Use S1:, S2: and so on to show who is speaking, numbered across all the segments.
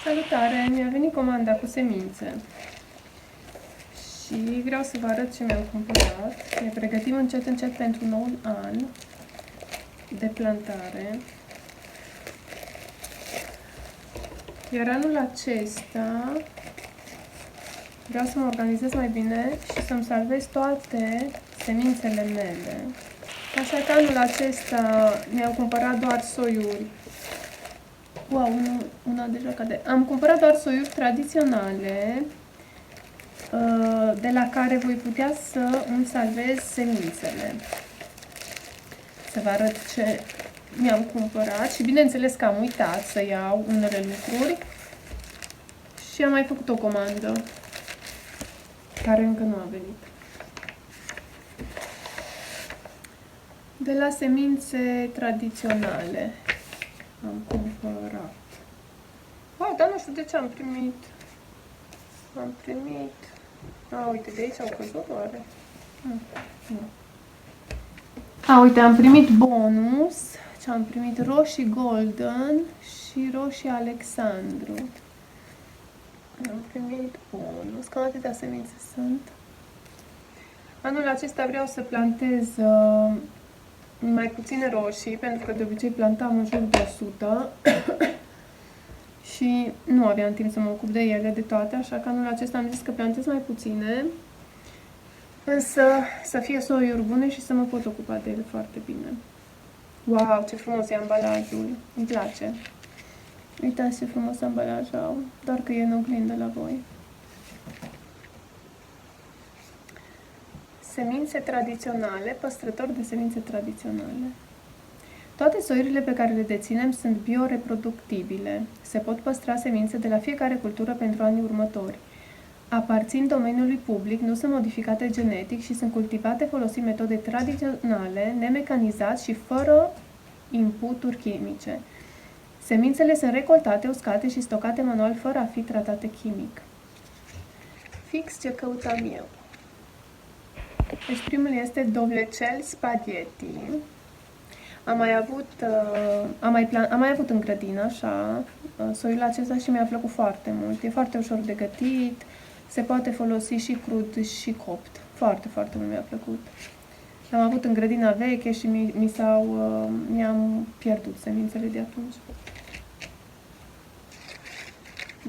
S1: Salutare! Mi-a venit comanda cu semințe și vreau să vă arăt ce mi-am cumpărat. Ne pregătim încet pentru noul an de plantare. Iar anul acesta vreau să mă organizez mai bine și să-mi salvez toate semințele mele. Așa că anul acesta mi-am cumpărat doar soiuri. Wow, una deja cade. Am cumpărat doar soiuri tradiționale de la care voi putea să îmi salvez semințele. Să vă arăt ce mi-am cumpărat și bineînțeles că am uitat să iau unele lucruri și am mai făcut o comandă care încă nu a venit. De la semințe tradiționale am cumpărat. Oh, dar nu știu de ce am primit. Am primit. Uite, de aici au căzut oare? Nu. Uite, am primit bonus. Ce am primit? Roșii Golden și roșii Alexandru. Am primit bonus. Cam atâtea semințe sunt. Anul acesta vreau să plantez mai puține roșii, pentru că de obicei plantam în jur de 100 și nu aveam timp să mă ocup de ele, de toate, așa că anul acesta am zis că plantez mai puține, însă să fie soiuri bune și să mă pot ocupa de ele foarte bine. Wow, ce frumos e ambalajul! Îmi place! Uitați ce frumos ambalaj au, doar că e în oglindă la voi. Semințe tradiționale, păstrători de semințe tradiționale. Toate soiurile pe care le deținem sunt bioreproductibile. Se pot păstra semințe de la fiecare cultură pentru anii următori. Aparțin domeniului public, nu sunt modificate genetic și sunt cultivate folosind metode tradiționale, nemecanizat și fără inputuri chimice. Semințele sunt recoltate, uscate și stocate manual fără a fi tratate chimic. Fix ce căutam eu. Deci primul este dovlecel spaghetti. Am mai avut în grădină așa soiul acesta și mi-a plăcut foarte mult. E foarte ușor de gătit, se poate folosi și crud și copt. Foarte, foarte mult mi-a plăcut. L-am avut în grădina veche și mi-am pierdut semințele de atunci.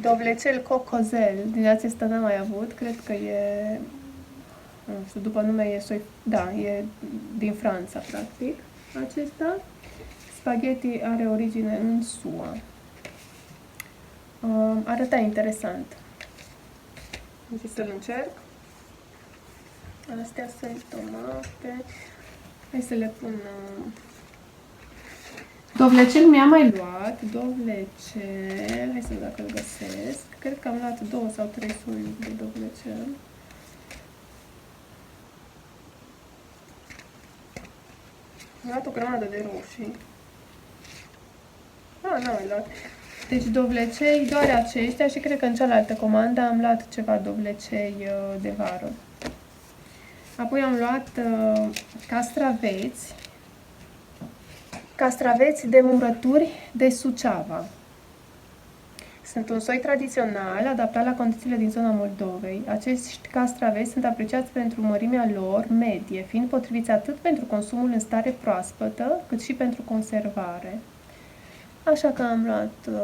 S1: Dovlecel cocozel, din acesta n-am mai avut, cred că e, nu știu, după nume e soi, da, e din Franța, practic, acesta. Spaghetti are origine în SUA. Arăta interesant. Am zis să-l încerc. Astea sunt tomate. Hai să le pun... Dovlecel mi-am mai luat. Dovlecel. Hai să vedem dacă îl găsesc. Cred că am luat 2 sau 3 soiuri de dovlecel. Am luat o grămadă de roșii. N-am mai luat. Deci dovlecei doar aceștia și cred că în cealaltă comandă am luat ceva dovlecei de vară. Apoi am luat castraveți. Castraveți de murături de Suceava. Sunt un soi tradițional adaptat la condițiile din zona Moldovei. Acești castraveți sunt apreciați pentru mărimea lor medie, fiind potriviți atât pentru consumul în stare proaspătă, cât și pentru conservare. Așa că am luat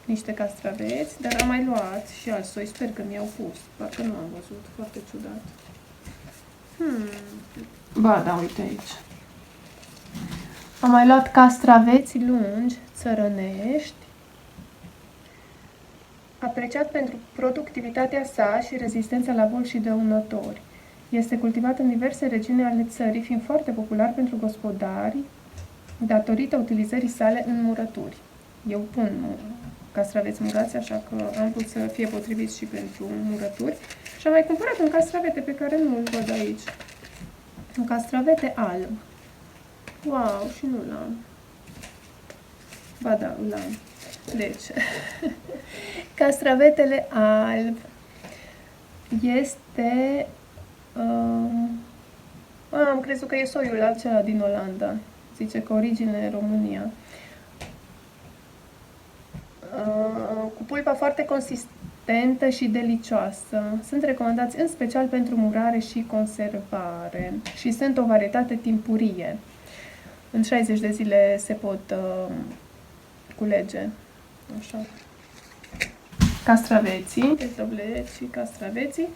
S1: niște castraveți, dar am mai luat și alți soi, sper că mi-au pus, parcă nu am văzut, foarte ciudat. Ba, da, uite aici. Am mai luat castraveți lungi, țărănești, apreciat pentru productivitatea sa și rezistența la boli și dăunători. Este cultivat în diverse regiuni ale țării, fiind foarte popular pentru gospodari, datorită utilizării sale în murături. Eu pun castraveți murați, așa că am vrut să fie potrivit și pentru murături. Și am mai cumpărat un castravete pe care nu îl văd aici. Un castravete alb. Wow, și nu l-am. Ba da, l-am. Deci, castravetele alb este... am crezut că e soiul acela din Olanda. Zice că origine România. Cu pulpa foarte consistentă și delicioasă. Sunt recomandați în special pentru murare și conservare și sunt o varietate timpurie. În 60 de zile se pot culege. Așa. Castraveții, și castraveții.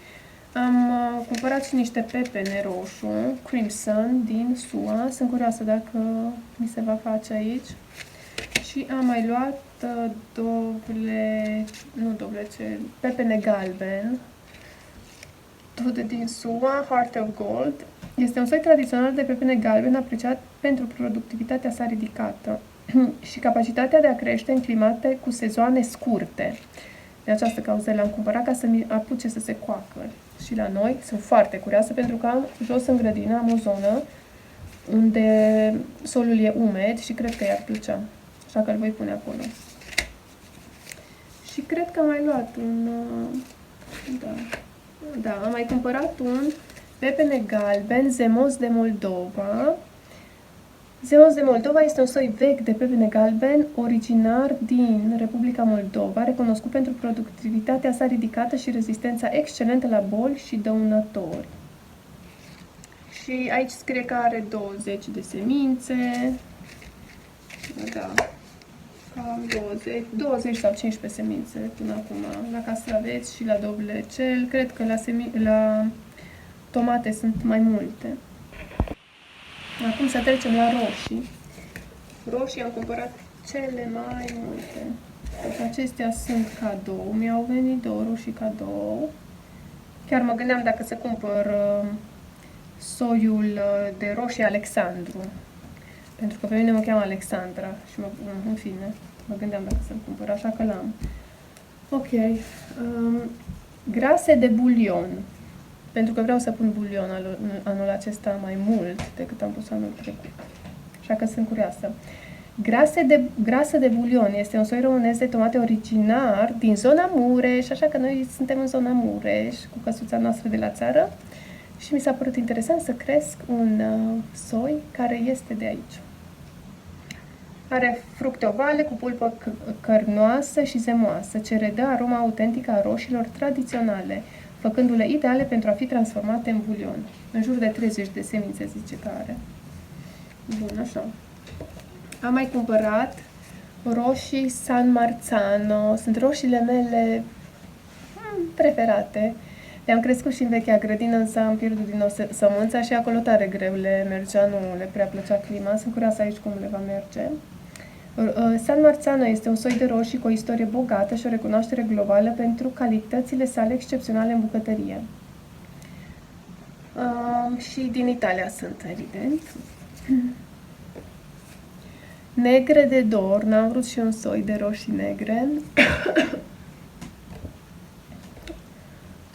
S1: Am cumpărat și niște pepene roșu, Crimson, din SUA. Sunt curioasă dacă mi se va face aici. Și am mai luat pepene galben, tot din SUA, Heart of Gold. Este un soi tradițional de pepene galben apreciat pentru productivitatea sa ridicată și capacitatea de a crește în climate cu sezoane scurte. De această cauză le-am cumpărat ca să-mi apuce să se coacă. Și la noi sunt foarte curioasă pentru că am jos în grădină, am o zonă unde solul e umed și cred că i-ar plăcea. Așa că îl voi pune acolo. Și cred că am mai luat un... Da, am mai cumpărat un pepene galben, Zemos de Moldova. Zemos de Moldova este un soi vechi de pepene galben, originar din Republica Moldova, recunoscut pentru productivitatea sa ridicată și rezistența excelentă la boli și dăunători. Și aici scrie că are 20 de semințe. Da. Cam 20 sau 15 semințe până acum. La castraveți și la doblecel. Cred că la tomate sunt mai multe. Acum să trecem la roșii. Roșii am cumpărat cele mai multe. Deci acestea sunt cadou. Mi-au venit 2 roșii cadou. Chiar mă gândeam dacă să cumpăr soiul de roșii Alexandru. Pentru că pe mine mă cheamă Alexandra și în fine, mă gândeam dacă să-l cumpăr, așa că l-am. Ok. Grase de bulion. Pentru că vreau să pun bulion anul acesta mai mult decât am pus anul trecut. Așa că sunt curioasă. Grasă de bulion este un soi românesc de tomate originar din zona Mureș, așa că noi suntem în zona Mureș, cu căsuța noastră de la țară. Și mi s-a părut interesant să cresc un soi care este de aici. Are fructe ovale cu pulpă cărnoasă și zemoasă, ce redă aroma autentică a roșilor tradiționale, făcându-le ideale pentru a fi transformate în bulion. În jur de 30 de semințe, zice că are. Bun, așa. Am mai cumpărat roșii San Marzano. Sunt roșiile mele preferate. Le-am crescut și în vechea grădină, însă am pierdut din nou sămânța și acolo tare greu le mergea, nu le prea plăcea clima. Sunt curioasă aici cum le va merge. San Marzano este un soi de roșii cu o istorie bogată și o recunoaștere globală pentru calitățile sale excepționale în bucătărie. Și din Italia sunt, evident. Negre de Dorna, am vrut și un soi de roșii negre.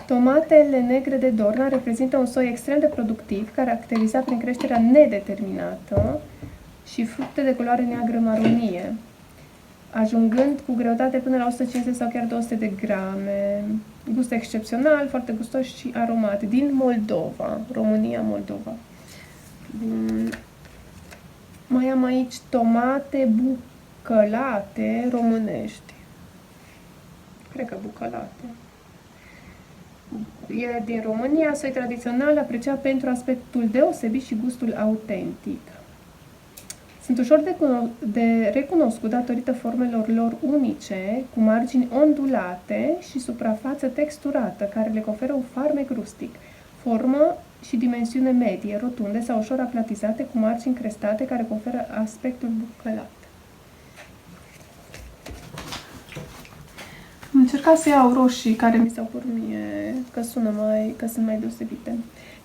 S1: Tomatele negre de Dorna reprezintă un soi extrem de productiv, caracterizat prin creșterea nedeterminată și fructe de culoare neagră maronie, ajungând cu greutate până la 150 sau chiar 200 de grame. Gust excepțional, foarte gustos și aromat. Din Moldova, România, Moldova. Mai am aici tomate bucălate românești. Cred că bucălate. E din România, soi tradițional apreciat pentru aspectul deosebit și gustul autentic. Sunt ușor de recunoscut datorită formelor lor unice, cu margini ondulate și suprafață texturată, care le conferă un farmec rustic, formă și dimensiune medie, rotunde sau ușor aplatizate, cu margini crestate, care conferă aspectul bucălat. Am încercat să iau roșii care mi s-au părut mie că sunt mai deosebite.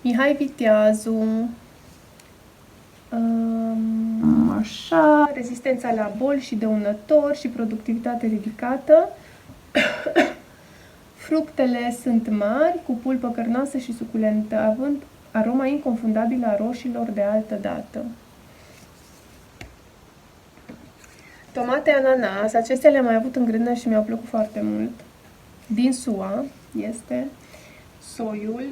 S1: Mihai Viteazu, așa, rezistența la boli și dăunători și productivitate ridicată. Fructele sunt mari, cu pulpă cărnoasă și suculentă, având aroma inconfundabilă a roșilor de altă dată. Tomate ananas, acestea le-am mai avut în grădină și mi-au plăcut foarte mult. Din SUA este soiul.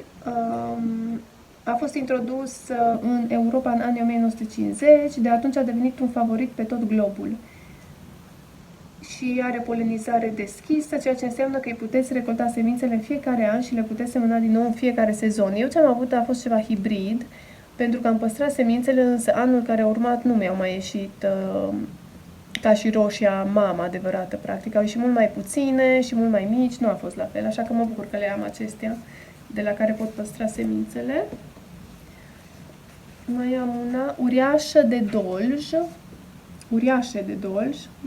S1: A fost introdus în Europa în anii 1950, de atunci a devenit un favorit pe tot globul. și are polenizare deschisă, ceea ce înseamnă că îi puteți recolta semințele în fiecare an și le puteți semăna din nou în fiecare sezon. Eu ce am avut a fost ceva hibrid, pentru că am păstrat semințele, însă anul care a urmat nu mi-au mai ieșit ca și roșia mama adevărată, practic. Au ieșit mult mai puține și mult mai mici, nu a fost la fel, așa că mă bucur că le am acestea de la care pot păstra semințele. Mai am una uriașe de dolj,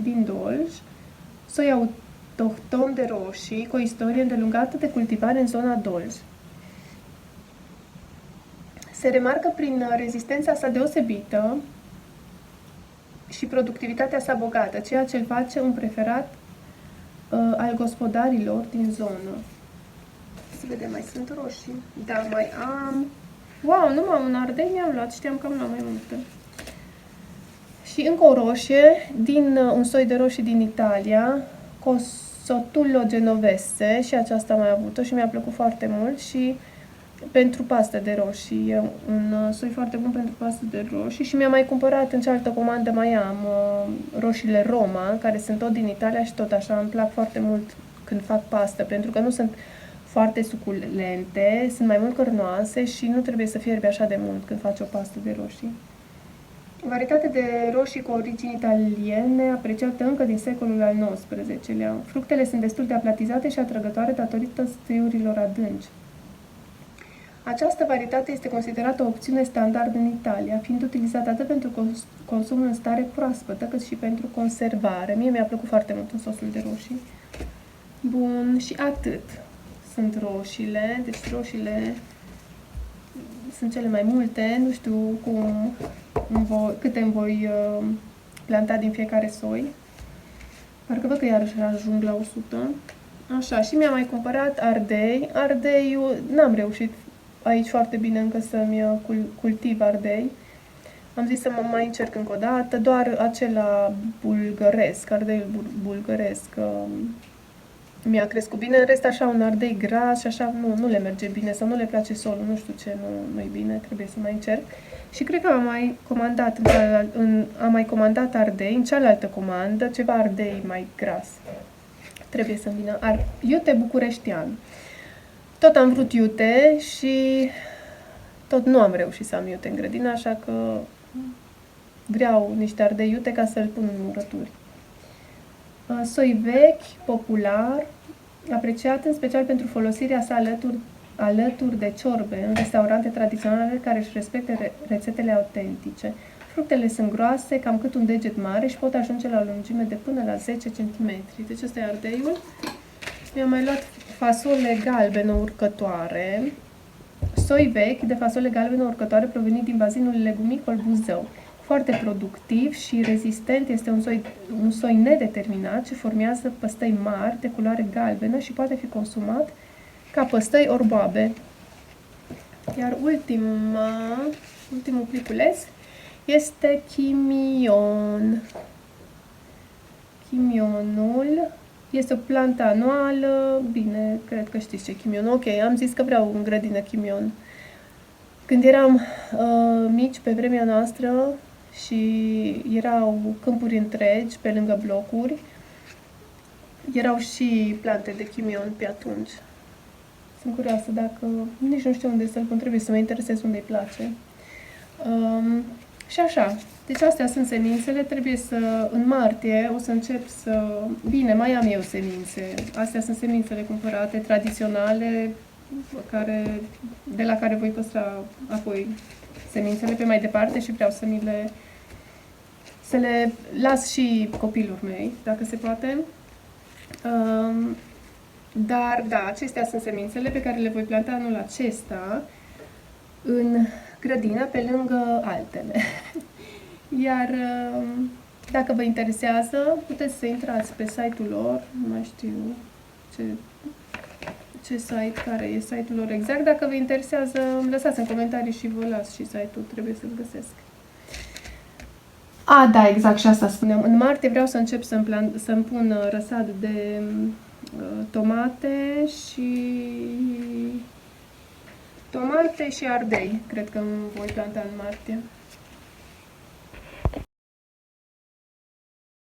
S1: din Dolj, soi autohton de roșii cu o istorie îndelungată de cultivare în zona Dolj. Se remarcă prin rezistența sa deosebită și productivitatea sa bogată, ceea ce îl face un preferat al gospodarilor din zonă. Să vedem, mai sunt roșii. Da, mai am... Wow, numai un ardei mi-am luat, știam că am luat mai multe. Și încă o roșie, din un soi de roșii din Italia, Cosotullo Genovese, și aceasta am mai avut-o și mi-a plăcut foarte mult și pentru pastă de roșii, e un soi foarte bun pentru pastă de roșii și mi-am mai cumpărat în cealaltă comandă, mai am roșiile Roma, care sunt tot din Italia și tot așa, îmi plac foarte mult când fac pastă, pentru că nu sunt foarte suculente, sunt mai mult cărnoase și nu trebuie să fierbe așa de mult când faci o pastă de roșii. Varietate de roșii cu origini italiene, apreciată încă din secolul al XIX-lea. Fructele sunt destul de aplatizate și atrăgătoare datorită stâiurilor adânci. Această varietate este considerată o opțiune standard în Italia, fiind utilizată atât pentru consumul în stare proaspătă, cât și pentru conservare. Mie mi-a plăcut foarte mult în sosul de roșii. Bun, și atât sunt roșiile. Deci roșiile sunt cele mai multe. Nu știu câte îmi voi planta din fiecare soi. Parcă văd că iarăși ajung la 100. Așa, și mi-am mai cumpărat ardei. Ardeiul, n-am reușit aici foarte bine încă să-mi cultiv ardei. Am zis să mă mai încerc încă o dată, doar acela bulgăresc, ardeiul bulgăresc mi-a crescut bine, în rest așa un ardei gras și așa nu le merge bine sau nu le place solul, nu știu ce, nu-i bine, trebuie să mai încerc. Și cred că am mai comandat ardei în cealaltă comandă, ceva ardei mai gras. Trebuie să-mi vină iute bucureștean. Tot am vrut iute și tot nu am reușit să am iute în grădină, așa că vreau niște ardei iute ca să-l pun în murături. Soi vechi, popular, apreciat în special pentru folosirea sa alături de ciorbe în restaurante tradiționale care își respectă rețetele autentice. Fructele sunt groase, cam cât un deget mare și pot ajunge la o lungime de până la 10 cm. Deci ăsta e ardeiul. Mi-am mai luat fasole galbenă urcătoare, soi vechi de fasole galbenă urcătoare provenit din bazinul legumicol Buzău. Foarte productiv și rezistent, este un soi nedeterminat ce formează păstăi mari de culoare galbenă și poate fi consumat ca păstăi ori boabe. Iar ultimul pliculeț este chimion. Chimionul este o plantă anuală, bine, cred că știți ce chimion. Ok, am zis că vreau în grădină chimion. Când eram mici, pe vremea noastră, și erau câmpuri întregi pe lângă blocuri, erau și plante de chimion pe atunci. Sunt curioasă dacă... nici nu știu unde să-l pun, trebuie să mă interesez unde îi place. Și așa, deci astea sunt semințele, trebuie să, în martie, o să încep să... Bine, mai am eu semințe. Astea sunt semințele cumpărate, tradiționale, de la care voi păstra apoi semințele pe mai departe și vreau să le las și copilul mei, dacă se poate. Dar, da, acestea sunt semințele pe care le voi planta anul acesta în grădină, pe lângă altele. Iar dacă vă interesează, puteți să intrați pe site-ul lor, nu mai știu ce site, care e site-ul lor exact. Dacă vă interesează, îmi lăsați în comentarii și vă las și site-ul, trebuie să-l găsesc. Da, exact, și asta spuneam. În martie vreau să încep să-mi pun răsad de tomate și ardei. Cred că îmi voi planta în martie.